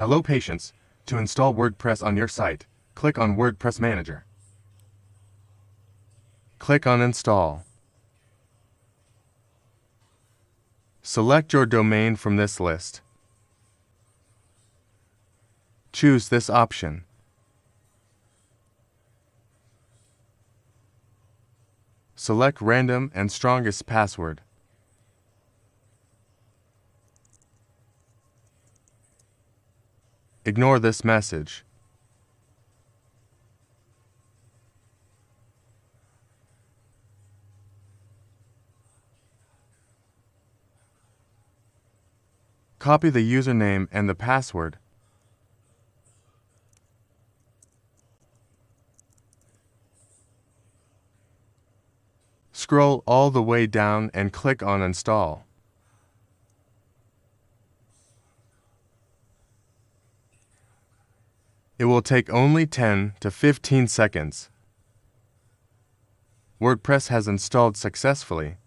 Hello patients, to install WordPress on your site, click on WordPress Manager. Click on Install. Select your domain from this list. Choose this option. Select random and strongest password. Ignore this message. Copy the username and the password. Scroll all the way down and click on Install. It will take only 10 to 15 seconds. WordPress has installed successfully.